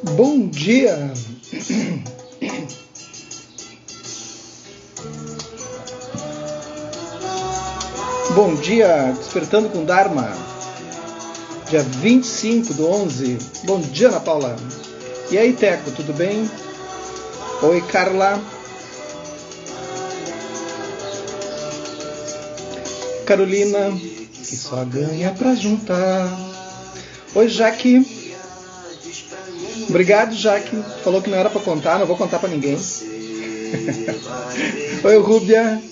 Bom dia! Bom dia, despertando com Dharma, dia 25/11. Bom dia, Ana Paula. E aí, Teco, tudo bem? Oi, Carla. Carolina, que só ganha pra juntar. Oi, Jaque. Obrigado, Jaque. Falou que não era pra contar, não vou contar pra ninguém. Oi, Rúbia.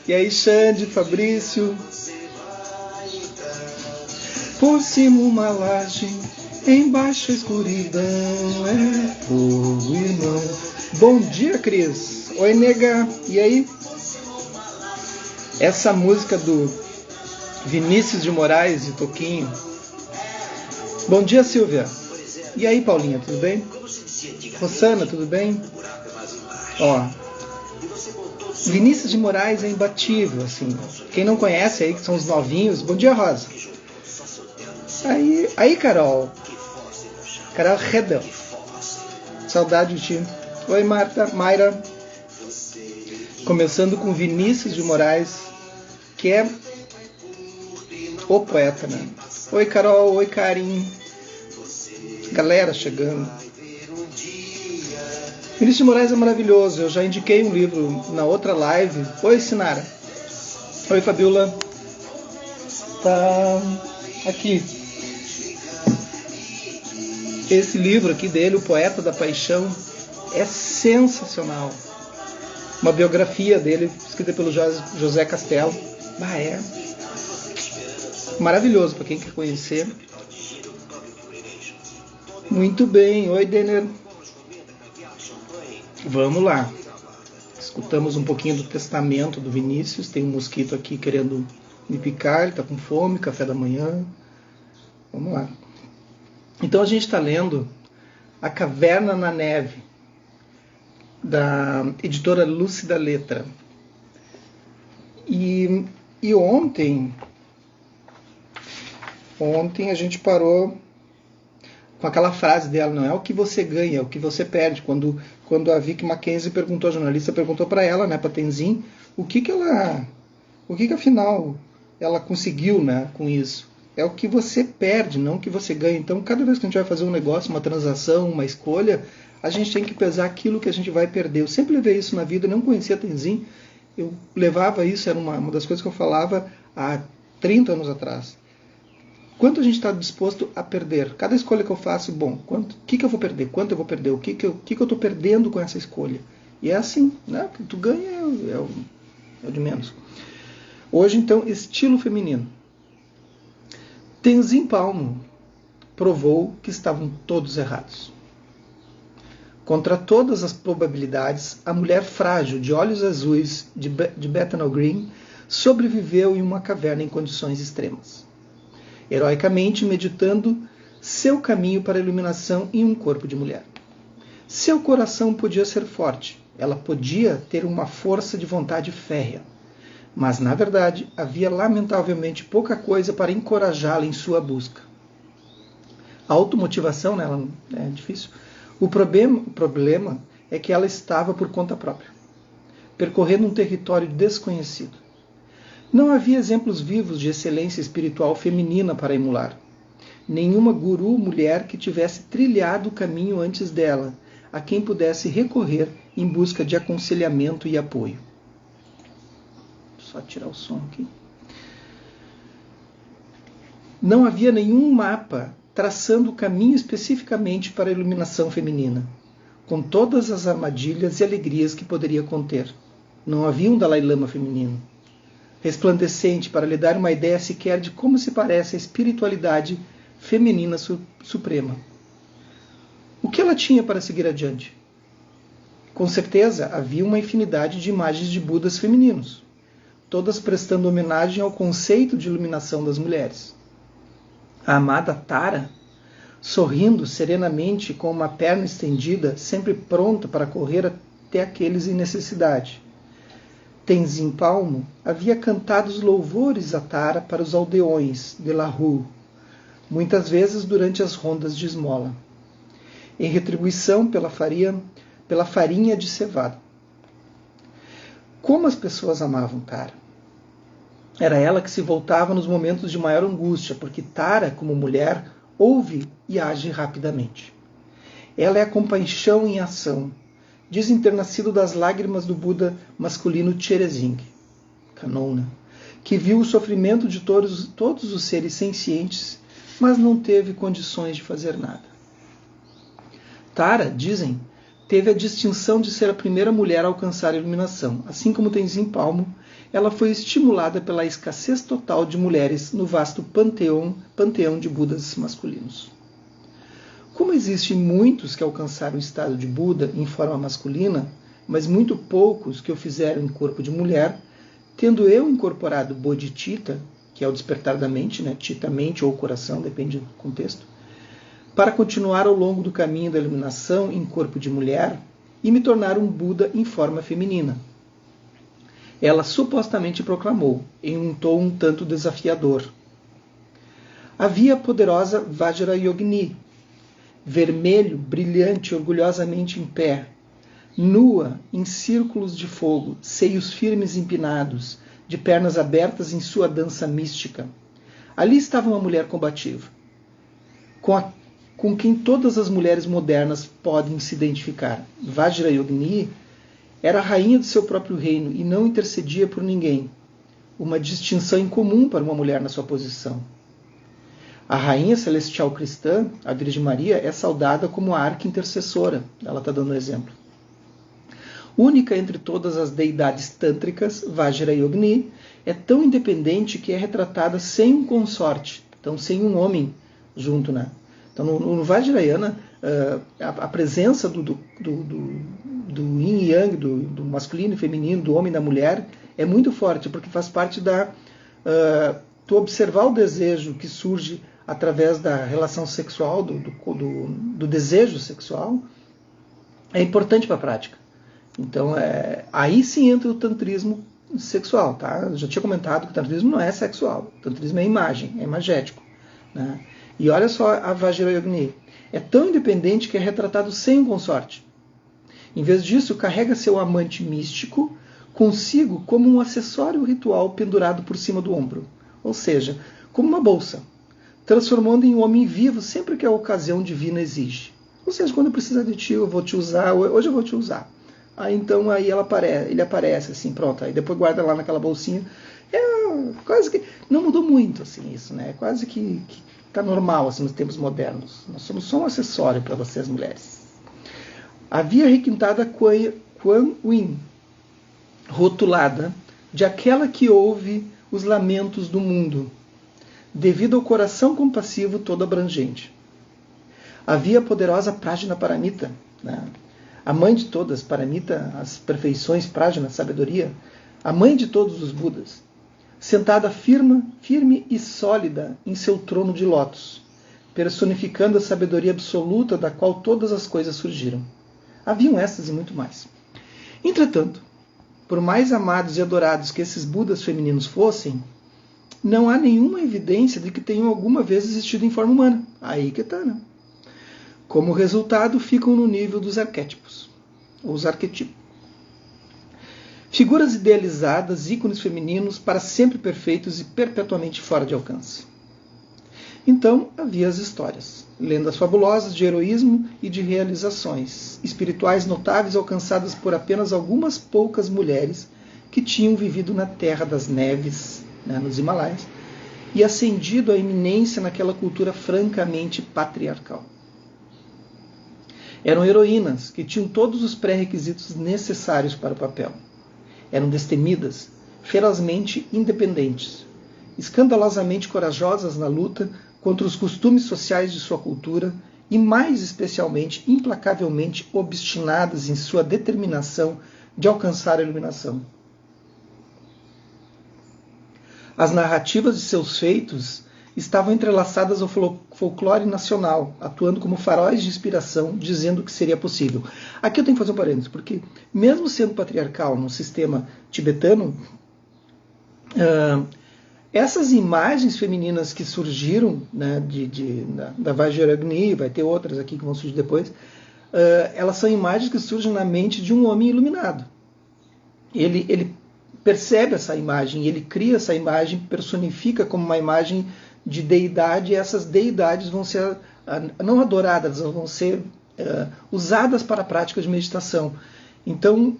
E aí, Xande, Fabrício. Por cima uma laje, embaixo a escuridão, é fogo, irmão. Bom dia, Cris. Oi, nega. E aí? Essa música do Vinícius de Moraes e Toquinho. Bom dia, Silvia. E aí, Paulinha, tudo bem? Rosana, tudo bem? Ó, Vinícius de Moraes é imbatível, assim. Quem não conhece aí, que são os novinhos. Bom dia, Rosa. Aí, Carol. Carol Redel. Saudade de ti. Oi, Marta, Mayra. Começando com Vinícius de Moraes, que é o poeta, né? Oi, Carol. Oi, Karim. Galera chegando. Vinícius de Moraes é maravilhoso. Eu já indiquei um livro na outra live. Oi, Sinara. Oi, Fabiola. Tá aqui. Esse livro aqui dele, O Poeta da Paixão, é sensacional. Uma biografia dele, escrita pelo José Castelo. É maravilhoso para quem quer conhecer. Muito bem. Oi, Denner. Vamos lá. Escutamos um pouquinho do testamento do Vinícius. Tem um mosquito aqui querendo me picar. Ele está com fome, café da manhã. Vamos lá. Então a gente está lendo A Caverna na Neve, da editora Lúcida Letra. E ontem a gente parou com aquela frase dela, não é o que você ganha, é o que você perde. Quando a Vicky Mackenzie perguntou, a jornalista perguntou para ela, né, para Tenzin, o que afinal ela conseguiu, né, com isso. É o que você perde, não o que você ganha. Então, cada vez que a gente vai fazer um negócio, uma transação, uma escolha, a gente tem que pesar aquilo que a gente vai perder. Eu sempre levei isso na vida, eu não conhecia a Tenzin, eu levava isso, era uma das coisas que eu falava há 30 anos atrás. Quanto a gente está disposto a perder? Cada escolha que eu faço, o que eu vou perder? Quanto eu vou perder? O que eu estou perdendo com essa escolha? E é assim, né? O que tu ganha é o de menos. Hoje, então, estilo feminino. Tenzin Palmo provou que estavam todos errados. Contra todas as probabilidades, a mulher frágil de olhos azuis de Bethnal Green sobreviveu em uma caverna em condições extremas, heroicamente meditando seu caminho para a iluminação em um corpo de mulher. Seu coração podia ser forte, ela podia ter uma força de vontade férrea, mas, na verdade, havia lamentavelmente pouca coisa para encorajá-la em sua busca. A automotivação nela é difícil. O problema é que ela estava por conta própria, percorrendo um território desconhecido. Não havia exemplos vivos de excelência espiritual feminina para emular. Nenhuma guru mulher que tivesse trilhado o caminho antes dela, a quem pudesse recorrer em busca de aconselhamento e apoio. Só tirar o som aqui. Não havia nenhum mapa traçando o caminho especificamente para a iluminação feminina, com todas as armadilhas e alegrias que poderia conter. Não havia um Dalai Lama feminino, resplandecente para lhe dar uma ideia sequer de como se parece a espiritualidade feminina suprema. O que ela tinha para seguir adiante? Com certeza havia uma infinidade de imagens de Budas femininos, todas prestando homenagem ao conceito de iluminação das mulheres. A amada Tara, sorrindo serenamente com uma perna estendida, sempre pronta para correr até aqueles em necessidade. Tenzin Palmo havia cantado os louvores a Tara para os aldeões de La Rue, muitas vezes durante as rondas de esmola. em retribuição pela farinha de cevada. Como as pessoas amavam Tara! Era ela que se voltava nos momentos de maior angústia, porque Tara, como mulher, ouve e age rapidamente. Ela é a compaixão em ação, dizem ter nascido das lágrimas do Buda masculino Cherezing, Kanona, que viu o sofrimento de todos os seres sencientes, mas não teve condições de fazer nada. Tara, dizem, teve a distinção de ser a primeira mulher a alcançar a iluminação. Assim como Tenzin Palmo, ela foi estimulada pela escassez total de mulheres no vasto panteão de Budas masculinos. Como existem muitos que alcançaram o estado de Buda em forma masculina, mas muito poucos que o fizeram em corpo de mulher, tendo eu incorporado Bodhicitta, que é o despertar da mente, né? Chitta, mente ou coração, depende do contexto, para continuar ao longo do caminho da iluminação em corpo de mulher e me tornar um Buda em forma feminina. Ela supostamente proclamou, em um tom um tanto desafiador. Havia a poderosa Vajrayogini, vermelho, brilhante, orgulhosamente em pé, nua, em círculos de fogo, seios firmes empinados, de pernas abertas em sua dança mística. Ali estava uma mulher combativa, com quem todas as mulheres modernas podem se identificar. Vajrayogini era a rainha do seu próprio reino e não intercedia por ninguém, uma distinção incomum para uma mulher na sua posição. A rainha celestial cristã, a Virgem Maria, é saudada como a arqui-intercessora. Ela está dando um exemplo. Única entre todas as deidades tântricas, Vajrayogini é tão independente que é retratada sem um consorte, então sem um homem junto, né? Então no Vajrayana, a presença do yin e yang, do masculino e feminino, do homem e da mulher, é muito forte, porque faz parte tu observar o desejo que surge através da relação sexual, do desejo sexual, é importante para a prática. Então, aí sim entra o tantrismo sexual. Tá? Eu já tinha comentado que o tantrismo não é sexual. O tantrismo é imagem, é imagético. Né? E olha só a Vajrayogini. É tão independente que é retratado sem um consorte. Em vez disso, carrega seu amante místico consigo como um acessório ritual pendurado por cima do ombro. Ou seja, como uma bolsa, transformando em um homem vivo sempre que a ocasião divina exige. Ou seja, quando eu precisar de ti, eu vou te usar, hoje eu vou te usar. Aí então ele aparece assim, pronto, aí depois guarda lá naquela bolsinha. Quase que não mudou muito assim isso, né? Quase que está normal assim nos tempos modernos. Nós somos só um acessório para vocês mulheres. Havia requintada Kuan Yin, rotulada de aquela que ouve os lamentos do mundo, devido ao coração compassivo todo abrangente. Havia a poderosa Prajna Paramita, né? A mãe de todas, Paramita, as perfeições, Prajna, sabedoria, a mãe de todos os Budas, sentada firme e sólida em seu trono de lótus, personificando a sabedoria absoluta da qual todas as coisas surgiram. Haviam estas e muito mais. Entretanto, por mais amados e adorados que esses Budas femininos fossem, não há nenhuma evidência de que tenham alguma vez existido em forma humana. Aí que está, né? Como resultado, ficam no nível dos arquétipos, ou os arquetipos. Figuras idealizadas, ícones femininos, para sempre perfeitos e perpetuamente fora de alcance. Então, havia as histórias, lendas fabulosas de heroísmo e de realizações espirituais notáveis alcançadas por apenas algumas poucas mulheres que tinham vivido na Terra das Neves, né, nos Himalaias, e ascendido à eminência naquela cultura francamente patriarcal. Eram heroínas que tinham todos os pré-requisitos necessários para o papel. Eram destemidas, ferozmente independentes, escandalosamente corajosas na luta contra os costumes sociais de sua cultura e, mais especialmente, implacavelmente obstinadas em sua determinação de alcançar a iluminação. As narrativas de seus feitos estavam entrelaçadas ao folclore nacional, atuando como faróis de inspiração, dizendo que seria possível. Aqui eu tenho que fazer um parênteses, porque mesmo sendo patriarcal no sistema tibetano, Essas imagens femininas que surgiram, né, da Vajragni, vai ter outras aqui que vão surgir depois, elas são imagens que surgem na mente de um homem iluminado. Ele percebe essa imagem, ele cria essa imagem, personifica como uma imagem de deidade, e essas deidades vão ser não adoradas, vão ser usadas para a prática de meditação. Então,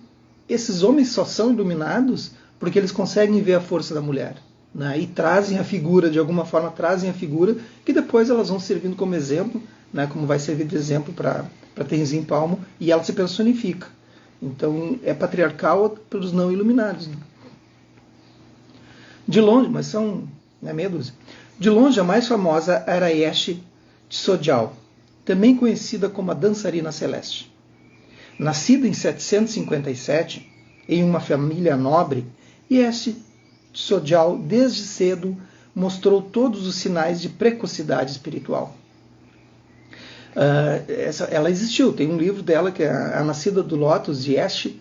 esses homens só são iluminados porque eles conseguem ver a força da mulher, né, e trazem a figura, de alguma forma trazem a figura, que depois elas vão servindo como exemplo, né, como vai servir de exemplo para Tenzin Palmo, e ela se personifica. Então é patriarcal para os não iluminados. De longe, mas são meia dúzia. De longe, a mais famosa era Yeshi Tsogyal, também conhecida como a dançarina celeste. Nascida em 757, em uma família nobre, Yeshi Tsogyal, desde cedo, mostrou todos os sinais de precocidade espiritual. Ela existiu, tem um livro dela que é A Nascida do Lótus, de Yeshi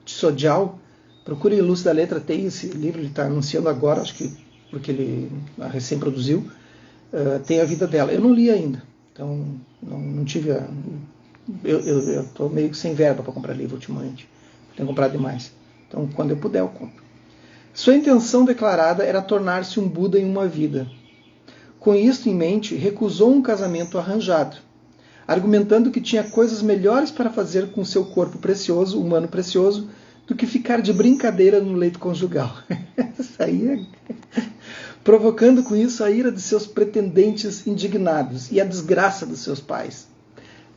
Tsogyal. Procure Luz da Letra, tem esse livro, ele está anunciando agora, acho que porque ele recém produziu. Tem a vida dela. Eu não li ainda, então não tive eu estou meio que sem verba para comprar livro ultimamente. Tenho comprado demais. Então, quando eu puder, eu compro. Sua intenção declarada era tornar-se um Buda em uma vida. Com isto em mente, recusou um casamento arranjado, argumentando que tinha coisas melhores para fazer com seu corpo precioso, humano precioso, do que ficar de brincadeira no leito conjugal. Provocando com isso a ira de seus pretendentes indignados e a desgraça dos seus pais.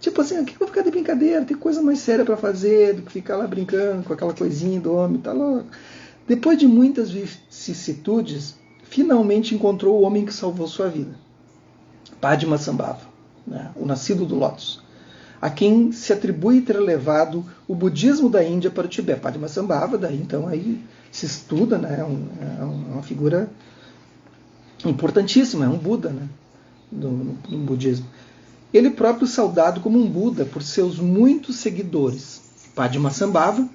Tipo assim, o que eu vou ficar de brincadeira? Tem coisa mais séria para fazer do que ficar lá brincando com aquela coisinha do homem, tá louco? Depois de muitas vicissitudes, finalmente encontrou o homem que salvou sua vida, Padmasambhava, né, o nascido do Lótus, a quem se atribui ter levado o budismo da Índia para o Tibete. Padmasambhava, daí então aí se estuda, né, é uma figura importantíssima, é um Buda, né, do budismo. Ele próprio saudado como um Buda por seus muitos seguidores. Padmasambhava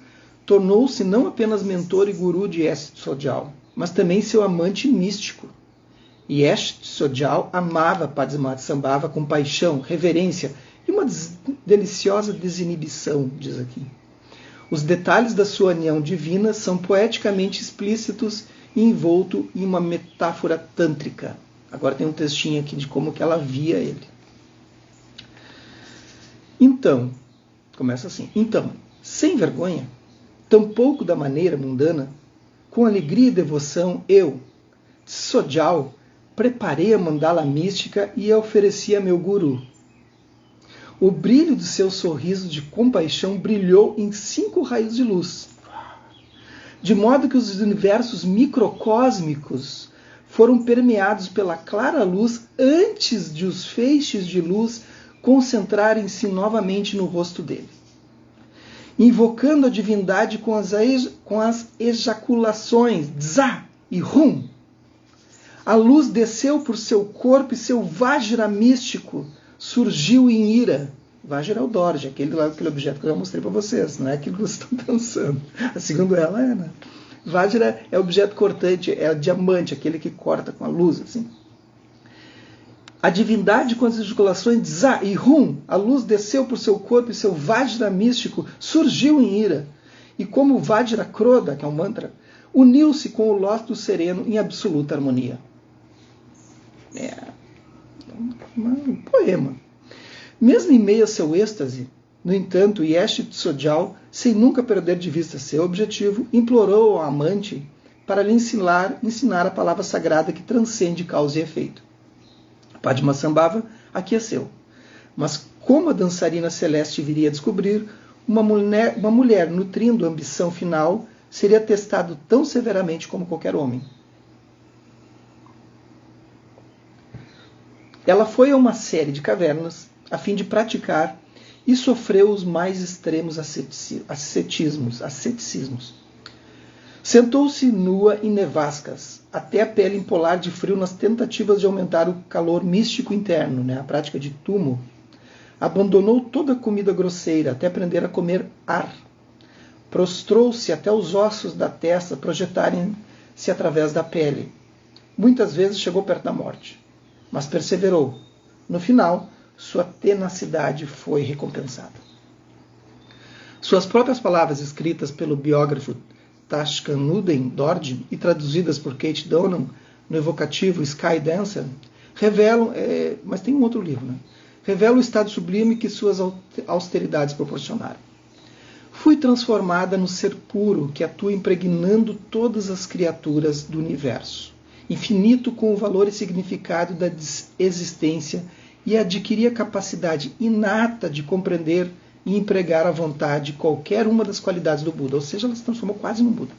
tornou-se não apenas mentor e guru de Yeshi Tsogyal, mas também seu amante místico. Yeshi Tsogyal amava Padmasambhava com paixão, reverência e uma deliciosa desinibição, diz aqui. Os detalhes da sua união divina são poeticamente explícitos e envolto em uma metáfora tântrica. Agora tem um textinho aqui de como que ela via ele. Então, começa assim. Então, sem vergonha, tampouco da maneira mundana, com alegria e devoção, eu, Tsogyal, preparei a mandala mística e a ofereci a meu guru. O brilho do seu sorriso de compaixão brilhou em 5 raios de luz, de modo que os universos microcósmicos foram permeados pela clara luz antes de os feixes de luz concentrarem-se novamente no rosto dele. Invocando a divindade com as ejaculações Dza e Hum, a luz desceu por seu corpo e seu Vajra místico surgiu em ira. Vajra é o Dorje, aquele objeto que eu já mostrei para vocês, não é aquilo que vocês estão pensando. Segundo ela, é, né? Vajra é objeto cortante, é o diamante, aquele que corta com a luz, assim. A divindade com as ejaculações Dza e Hum, a luz desceu por seu corpo e seu Vajra místico surgiu em ira. E como o Vajra Krodha, que é um mantra, uniu-se com o lótus sereno em absoluta harmonia. É um poema. Mesmo em meio a seu êxtase, no entanto, Yeshi Tsogyal, sem nunca perder de vista seu objetivo, implorou ao amante para lhe ensinar a palavra sagrada que transcende causa e efeito. Padmasambhava aqueceu. Mas como a dançarina celeste viria a descobrir, uma mulher nutrindo a ambição final seria testado tão severamente como qualquer homem. Ela foi a uma série de cavernas a fim de praticar e sofreu os mais extremos asceticismos. Sentou-se nua em nevascas, até a pele empolar de frio nas tentativas de aumentar o calor místico interno, né, a prática de tumo. Abandonou toda a comida grosseira até aprender a comer ar. Prostrou-se até os ossos da testa projetarem-se através da pele. Muitas vezes chegou perto da morte, mas perseverou. No final, sua tenacidade foi recompensada. Suas próprias palavras, escritas pelo biógrafo Tashkanuden Dorje e traduzidas por Kate Donnan no evocativo Sky Dancer, revelam, mas tem um outro livro, né? Revelam o estado sublime que suas austeridades proporcionaram. Fui transformada no ser puro que atua impregnando todas as criaturas do universo, infinito com o valor e significado da existência, e adquiri a capacidade inata de compreender e empregar à vontade qualquer uma das qualidades do Buda, ou seja, ela se transformou quase no Buda.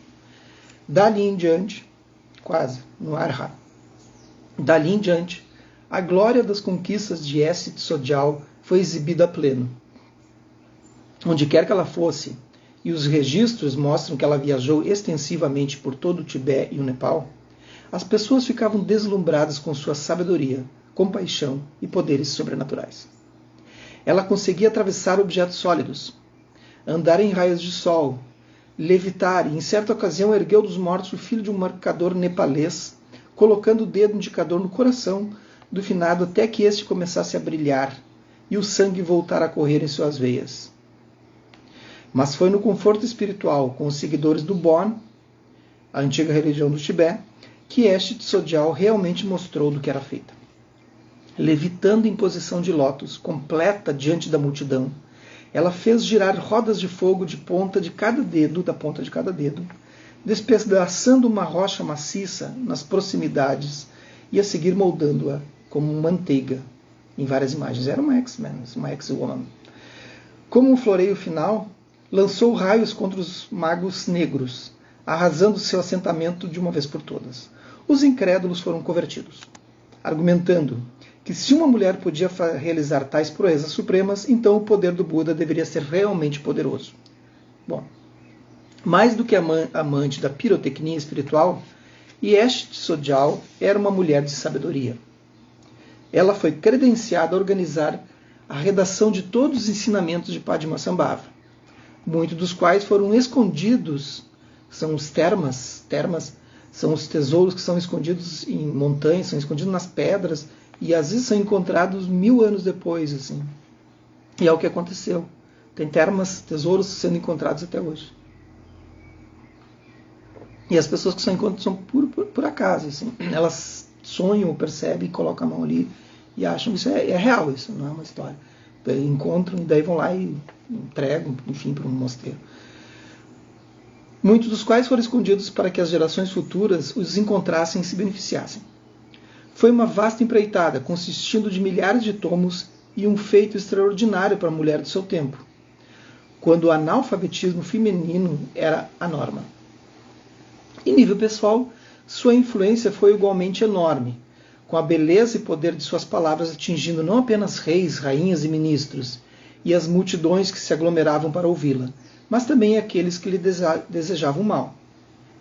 Dali em diante, quase, no Arhat. Dali em diante, a glória das conquistas de Esi Tsojal foi exibida a pleno. Onde quer que ela fosse, e os registros mostram que ela viajou extensivamente por todo o Tibete e o Nepal, as pessoas ficavam deslumbradas com sua sabedoria, compaixão e poderes sobrenaturais. Ela conseguia atravessar objetos sólidos, andar em raios de sol, levitar e, em certa ocasião, ergueu dos mortos o filho de um mercador nepalês, colocando o dedo indicador no coração do finado até que este começasse a brilhar e o sangue voltar a correr em suas veias. Mas foi no conforto espiritual com os seguidores do Bon, a antiga religião do Tibete, que Esi Tsojal realmente mostrou do que era feita. Levitando em posição de lótus, completa diante da multidão, ela fez girar rodas de fogo de ponta de cada dedo, da ponta de cada dedo, despedaçando uma rocha maciça nas proximidades e a seguir moldando-a como manteiga em várias imagens. Era uma X-Men, uma X-Woman. Como um floreio final, lançou raios contra os magos negros, arrasando seu assentamento de uma vez por todas. Os incrédulos foram convertidos, argumentando que se uma mulher podia realizar tais proezas supremas, então o poder do Buda deveria ser realmente poderoso. Bom, mais do que amante da pirotecnia espiritual, Esi Tsojal era uma mulher de sabedoria. Ela foi credenciada a organizar a redação de todos os ensinamentos de Padmasambhava, muitos dos quais foram escondidos, são os termas são os tesouros que são escondidos em montanhas, são escondidos nas pedras, e às vezes são encontrados 1000 anos depois, assim. E é o que aconteceu. Tem tesouros sendo encontrados até hoje. E as pessoas que são encontradas são por acaso, assim. Elas sonham, percebem, colocam a mão ali e acham que isso é real, isso não é uma história. Daí encontram e daí vão lá e entregam, enfim, para um mosteiro. Muitos dos quais foram escondidos para que as gerações futuras os encontrassem e se beneficiassem. Foi uma vasta empreitada, consistindo de milhares de tomos e um feito extraordinário para a mulher do seu tempo, quando o analfabetismo feminino era a norma. Em nível pessoal, sua influência foi igualmente enorme, com a beleza e poder de suas palavras atingindo não apenas reis, rainhas e ministros, e as multidões que se aglomeravam para ouvi-la, mas também aqueles que lhe desejavam mal.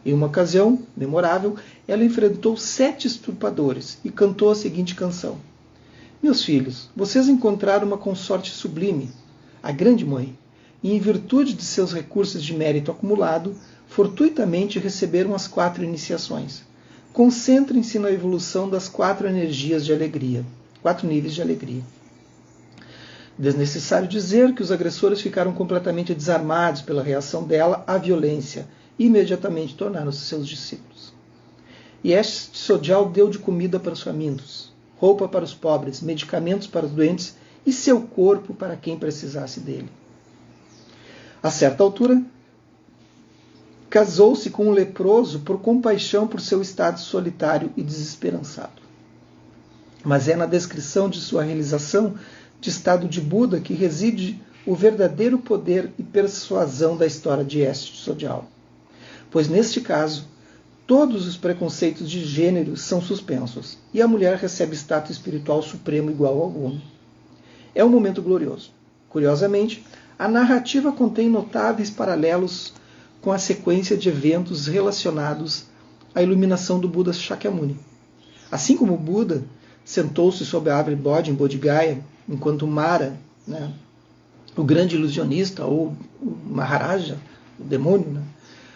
Em uma ocasião memorável, ela enfrentou 7 estupradores e cantou a seguinte canção: Meus filhos, vocês encontraram uma consorte sublime, a grande mãe, e em virtude de seus recursos de mérito acumulado, fortuitamente receberam as 4 iniciações. Concentrem-se na evolução das 4 energias de alegria, 4 níveis de alegria. Desnecessário dizer que os agressores ficaram completamente desarmados pela reação dela à violência e imediatamente tornaram-se seus discípulos. E Esi Tsojal deu de comida para os famintos, roupa para os pobres, medicamentos para os doentes e seu corpo para quem precisasse dele. A certa altura, casou-se com um leproso por compaixão por seu estado solitário e desesperançado. Mas é na descrição de sua realização de estado de Buda que reside o verdadeiro poder e persuasão da história de Esi Tsojal. Pois neste caso, todos os preconceitos de gênero são suspensos e a mulher recebe status espiritual supremo igual ao homem. É um momento glorioso. Curiosamente, a narrativa contém notáveis paralelos com a sequência de eventos relacionados à iluminação do Buda Shakyamuni. Assim como o Buda sentou-se sob a árvore Bodhi em Bodh Gaya, enquanto Mara, o grande ilusionista, ou o Maharaja, o demônio,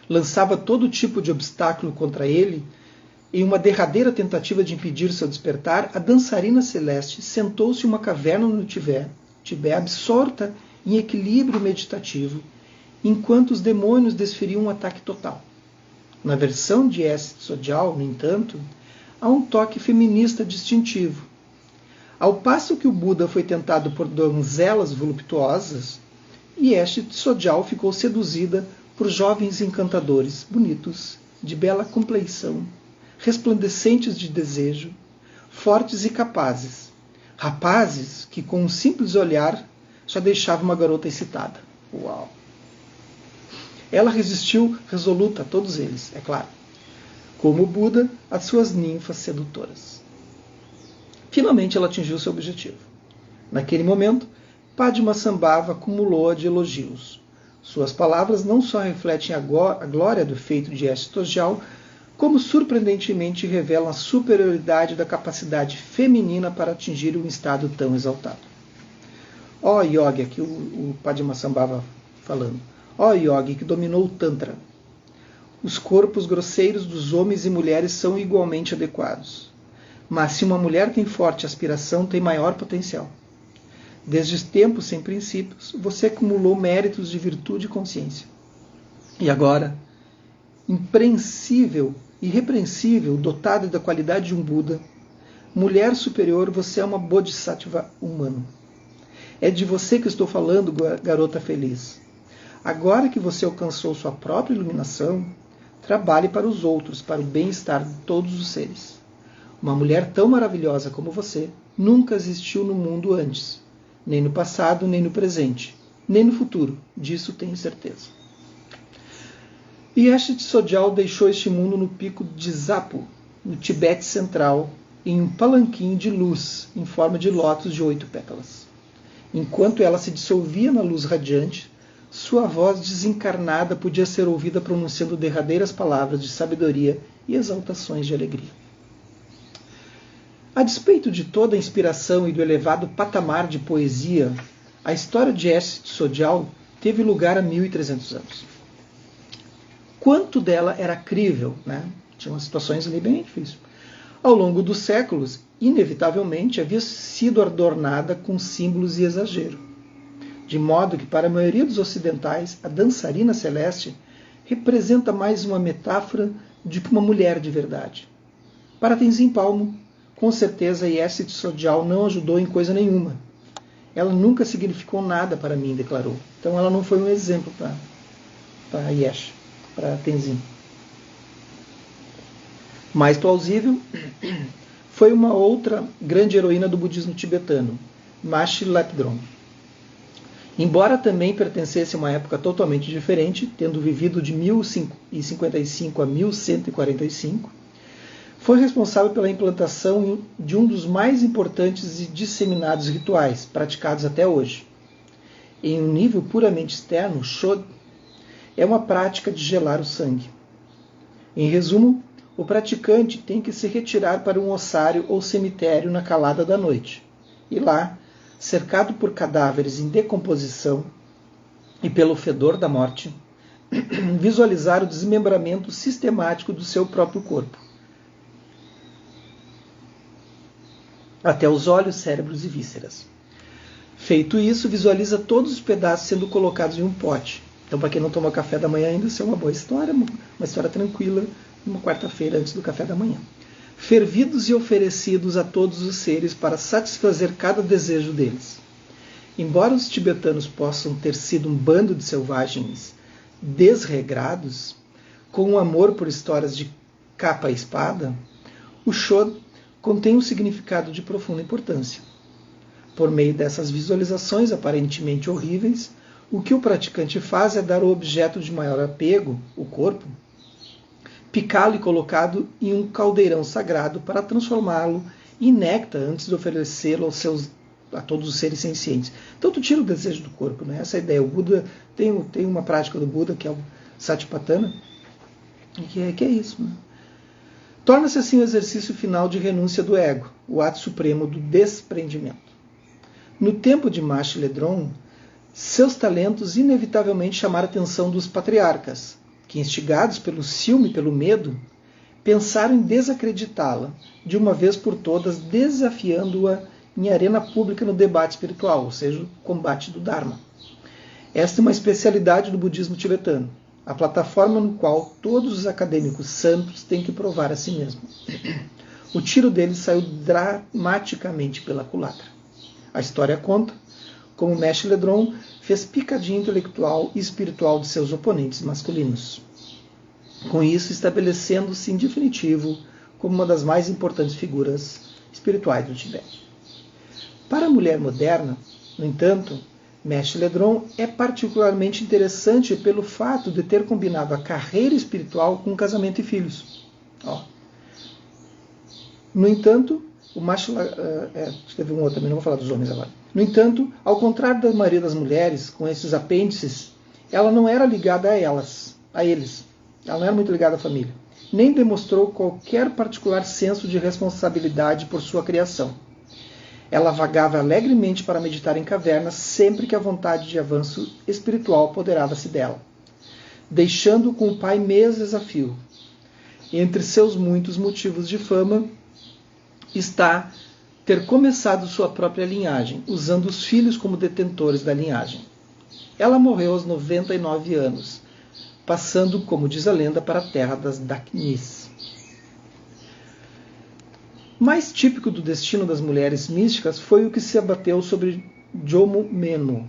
lançava todo tipo de obstáculo contra ele, Em uma derradeira tentativa de impedir seu despertar, a dançarina celeste sentou-se em uma caverna no Tibete, absorta em equilíbrio meditativo, enquanto os demônios desferiam um ataque total. Na versão de S. Tsogyal, no entanto, há um toque feminista distintivo. Ao passo que o Buda foi tentado por donzelas voluptuosas, S. Tsogyal ficou seduzida por jovens encantadores, bonitos, de bela compleição, resplandecentes de desejo, fortes e capazes. Rapazes que, com um simples olhar, já deixavam uma garota excitada. Uau! Ela resistiu resoluta a todos eles, é claro, como o Buda às suas ninfas sedutoras. Finalmente ela atingiu seu objetivo. Naquele momento, Padmasambhava acumulou-a de elogios. Suas palavras não só refletem a glória do feito de S. Tsogyal, como surpreendentemente revelam a superioridade da capacidade feminina para atingir um estado tão exaltado. Ó yogi, aqui o Padmasambhava falando, ó yogi que dominou o Tantra. Os corpos grosseiros dos homens e mulheres são igualmente adequados. Mas se uma mulher tem forte aspiração, tem maior potencial. Desde os tempos sem princípios, você acumulou méritos de virtude e consciência. E agora, irrepreensível, dotada da qualidade de um Buda, mulher superior, você é uma Bodhisattva humano. É de você que estou falando, garota feliz. Agora que você alcançou sua própria iluminação, trabalhe para os outros, para o bem-estar de todos os seres. Uma mulher tão maravilhosa como você nunca existiu no mundo antes, nem no passado, nem no presente, nem no futuro, disso tenho certeza. S. Tsogyal deixou este mundo no pico de Zapu, no Tibete Central, em um palanquim de luz, em forma de lótus de 8 pétalas. Enquanto ela se dissolvia na luz radiante, sua voz desencarnada podia ser ouvida pronunciando derradeiras palavras de sabedoria e exaltações de alegria. A despeito de toda a inspiração e do elevado patamar de poesia, a história de S. Tsogyal teve lugar há 1.300 anos. Quanto dela era crível, né? Tinha umas situações ali bem difíceis. Ao longo dos séculos, inevitavelmente, havia sido adornada com símbolos e exagero. De modo que, para a maioria dos ocidentais, a dançarina celeste representa mais uma metáfora do que uma mulher de verdade. Para Tenzin Palmo, com certeza, S. Tsogyal não ajudou em coisa nenhuma. Ela nunca significou nada para mim, declarou. Então ela não foi um exemplo para Yesh, para Tenzin. Mais plausível foi uma outra grande heroína do budismo tibetano, Mashi Lapdrong. Embora também pertencesse a uma época totalmente diferente, tendo vivido de 1055 a 1145, foi responsável pela implantação de um dos mais importantes e disseminados rituais, praticados até hoje. Em um nível puramente externo, Shodh é uma prática de gelar o sangue. Em resumo, o praticante tem que se retirar para um ossário ou cemitério na calada da noite, e lá, cercado por cadáveres em decomposição e pelo fedor da morte, visualizar o desmembramento sistemático do seu próprio corpo, até os olhos, cérebros e vísceras. Feito isso, visualiza todos os pedaços sendo colocados em um pote. Então, para quem não toma café da manhã ainda, isso é uma boa história, uma história tranquila, uma quarta-feira antes do café da manhã. Fervidos e oferecidos a todos os seres para satisfazer cada desejo deles. Embora os tibetanos possam ter sido um bando de selvagens desregrados, com um amor por histórias de capa e espada, o Shodh contém um significado de profunda importância. Por meio dessas visualizações aparentemente horríveis, o que o praticante faz é dar ao objeto de maior apego, o corpo, picá-lo e colocá-lo em um caldeirão sagrado para transformá-lo em néctar antes de oferecê-lo a todos os seres sencientes. Então tu tira o desejo do corpo, né? Essa é a ideia. O Buda tem uma prática do Buda, que é o Satipatthana, que é isso, né? Torna-se assim o exercício final de renúncia do ego, o ato supremo do desprendimento. No tempo de Mashi Ledron, seus talentos inevitavelmente chamaram a atenção dos patriarcas, que, instigados pelo ciúme e pelo medo, pensaram em desacreditá-la, de uma vez por todas, desafiando-a em arena pública no debate espiritual, ou seja, o combate do Dharma. Esta é uma especialidade do budismo tibetano, a plataforma no qual todos os acadêmicos santos têm que provar a si mesmos. O tiro deles saiu dramaticamente pela culatra. A história conta como o mestre Ledron fez picadinha intelectual e espiritual de seus oponentes masculinos, com isso estabelecendo-se em definitivo como uma das mais importantes figuras espirituais do Tibete. Para a mulher moderna, no entanto, mestre Ledron é particularmente interessante pelo fato de ter combinado a carreira espiritual com o casamento e filhos. No entanto, o macho... teve um outro também, não vou falar dos homens agora. No entanto, ao contrário da maioria das mulheres com esses apêndices, ela não era ligada a eles. Ela não era muito ligada à família. Nem demonstrou qualquer particular senso de responsabilidade por sua criação. Ela vagava alegremente para meditar em cavernas sempre que a vontade de avanço espiritual apoderava-se dela, deixando com o pai meses a fio. Entre seus muitos motivos de fama está ter começado sua própria linhagem, usando os filhos como detentores da linhagem. Ela morreu aos 99 anos, passando, como diz a lenda, para a terra das Daknis. Mais típico do destino das mulheres místicas foi o que se abateu sobre Jomo Meno,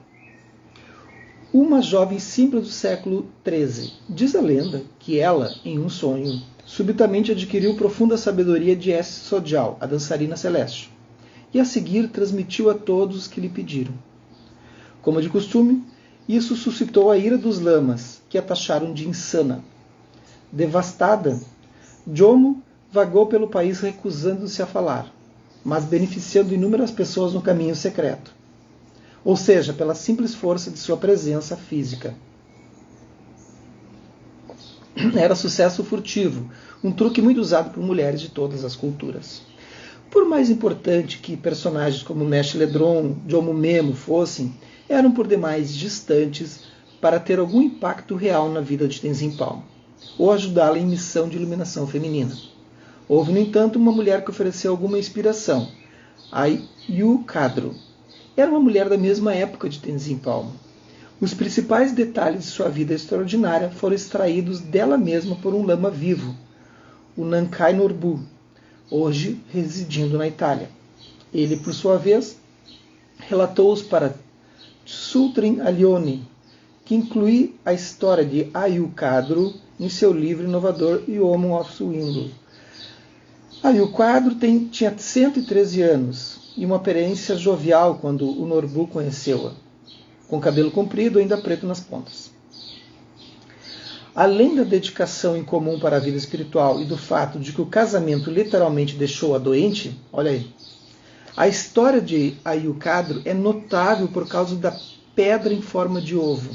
uma jovem simples do século XIII. Diz a lenda que ela, em um sonho, subitamente adquiriu profunda sabedoria de S. Sojal, a dançarina celeste, e a seguir transmitiu a todos que lhe pediram. Como de costume, isso suscitou a ira dos lamas, que a taxaram de insana. Devastada, Jomo vagou pelo país recusando-se a falar, mas beneficiando inúmeras pessoas no caminho secreto, ou seja, pela simples força de sua presença física. Era sucesso furtivo, um truque muito usado por mulheres de todas as culturas. Por mais importante que personagens como Mestre Ledron, Jomo Memo fossem, eram por demais distantes para ter algum impacto real na vida de Tenzin Palmo, ou ajudá-la em missão de iluminação feminina. Houve, no entanto, uma mulher que ofereceu alguma inspiração, a Yu Kadru. Era uma mulher da mesma época de Tenzin Palmo. Os principais detalhes de sua vida extraordinária foram extraídos dela mesma por um lama vivo, o Nankai Norbu, hoje residindo na Itália. Ele, por sua vez, relatou-os para Sultrin Alione, que inclui a história de Ayu Kadru em seu livro inovador Yeoman of Swindle. Ayu Kadru tinha 113 anos e uma aparência jovial quando o Norbu conheceu-a, com cabelo comprido ainda preto nas pontas. Além da dedicação em comum para a vida espiritual e do fato de que o casamento literalmente deixou-a doente, olha aí, a história de Ayu Kadru é notável por causa da pedra em forma de ovo.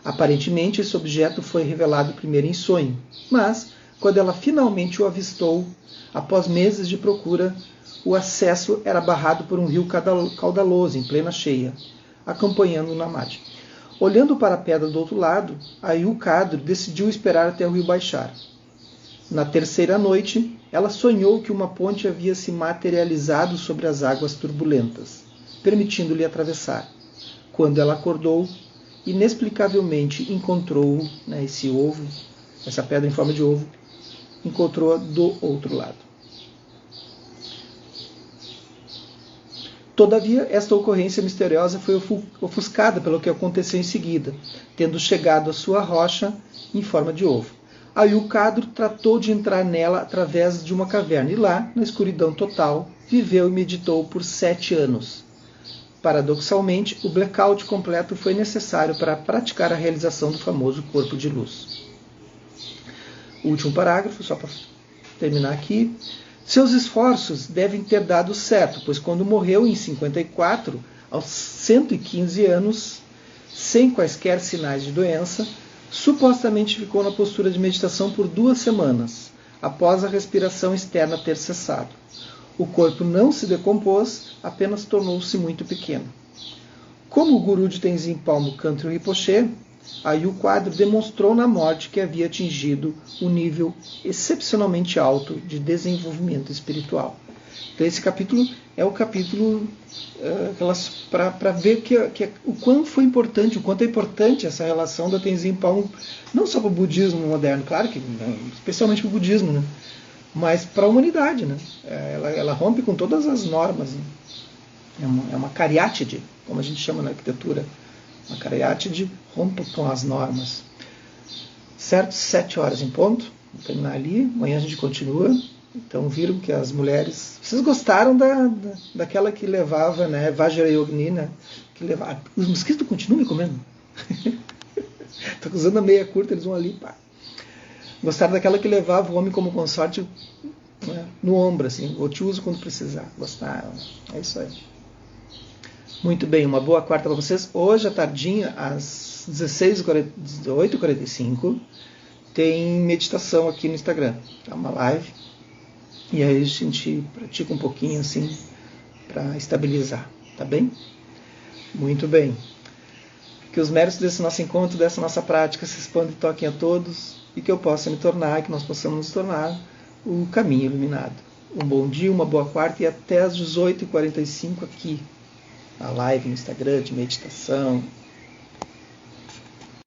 Aparentemente, esse objeto foi revelado primeiro em sonho, mas, quando ela finalmente o avistou, após meses de procura, o acesso era barrado por um rio caudaloso, em plena cheia, acompanhando o Namad. Olhando para a pedra do outro lado, Ayu Kadru decidiu esperar até o rio baixar. Na terceira noite, ela sonhou que uma ponte havia se materializado sobre as águas turbulentas, permitindo-lhe atravessar. Quando ela acordou, inexplicavelmente encontrou esse ovo, essa pedra em forma de ovo, encontrou-a do outro lado. Todavia, esta ocorrência misteriosa foi ofuscada pelo que aconteceu em seguida, tendo chegado à sua rocha em forma de ovo. Ayu Kadru tratou de entrar nela através de uma caverna e lá, na escuridão total, viveu e meditou por 7 anos. Paradoxalmente, o blackout completo foi necessário para praticar a realização do famoso corpo de luz. O último parágrafo, só para terminar aqui. Seus esforços devem ter dado certo, pois quando morreu em 54, aos 115 anos, sem quaisquer sinais de doença, supostamente ficou na postura de meditação por 2 semanas, após a respiração externa ter cessado. O corpo não se decompôs, apenas tornou-se muito pequeno. Como o guru de Tenzin Palmo, Khyentse Rinpoche, Aí o quadro demonstrou na morte que havia atingido um nível excepcionalmente alto de desenvolvimento espiritual. Então esse capítulo é o capítulo para ver o quanto foi importante, o quanto é importante essa relação da Tenzin Palmo, não só para o budismo moderno, claro que especialmente para o budismo, né? Mas para a humanidade, né? Ela rompe com todas as normas, né? É uma cariátide, como a gente chama na arquitetura. Uma cariátide rompe com as normas. Certo? 7 horas em ponto. Vou terminar ali. Amanhã a gente continua. Então viram que as mulheres... Vocês gostaram daquela que levava, né? Vajrayogini, né? Que levava... Os mosquitos continuam me comendo? Estou usando a meia curta, eles vão ali, pá. Gostaram daquela que levava o homem como consorte, né, no ombro, assim, ou te uso quando precisar. Gostaram? É isso aí. Muito bem, uma boa quarta para vocês. Hoje à tardinha, às 18h45, tem meditação aqui no Instagram. É uma live. E aí a gente pratica um pouquinho assim, para estabilizar. Tá bem? Muito bem. Que os méritos desse nosso encontro, dessa nossa prática, se expandem e toquem a todos, e que eu possa me tornar, que nós possamos nos tornar o caminho iluminado. Um bom dia, uma boa quarta e até às 18h45 aqui, a live no Instagram de meditação.